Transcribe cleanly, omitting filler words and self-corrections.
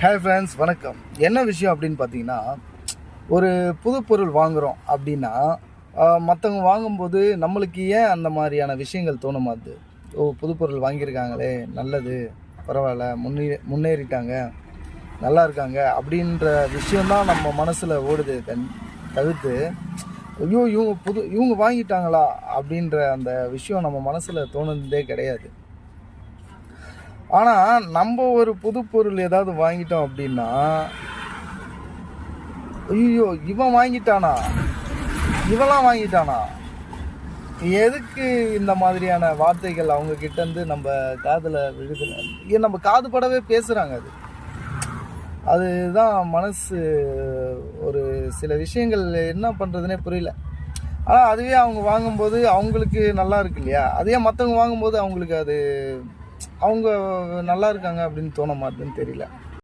Hi friends, வணக்கம். என்ன விஷயம் அப்படின்னு பார்த்தீங்கன்னா, ஒரு புது பொருள் வாங்குகிறோம் அப்படின்னா மற்றவங்க வாங்கும்போது நம்மளுக்கு ஏன் அந்த மாதிரியான விஷயங்கள் தோணுமாது? புது பொருள் வாங்கியிருக்காங்களே, நல்லது, பரவாயில்ல, முன்னேறிட்டாங்க, நல்லா இருக்காங்க அப்படின்ற விஷயந்தான் நம்ம மனசில் ஓடுது. தவிர்த்து ஐயோ இவங்க வாங்கிட்டாங்களா அப்படின்ற அந்த விஷயம் நம்ம மனசில் தோணுனதே கிடையாது. ஆனால் நம்ம ஒரு புது பொருள் ஏதாவது வாங்கிட்டோம் அப்படின்னா, ஐயோ இவன் வாங்கிட்டானா, இவெல்லாம் வாங்கிட்டானா, எதுக்கு இந்த மாதிரியான வார்த்தைகள் அவங்க கிட்டேருந்து நம்ம காதில் விழுது? நம்ம காது படவே பேசுகிறாங்க. அதுதான் மனசு ஒரு சில விஷயங்கள் என்ன பண்ணுறதுனே புரியல. ஆனால் அதுவே அவங்க வாங்கும்போது அவங்களுக்கு நல்லா இருக்கு இல்லையா? அதே மற்றவங்க வாங்கும்போது அவங்களுக்கு அது அவங்க நல்லா இருக்காங்க அப்படின்னு தோண மாட்டேன்னு தெரியல.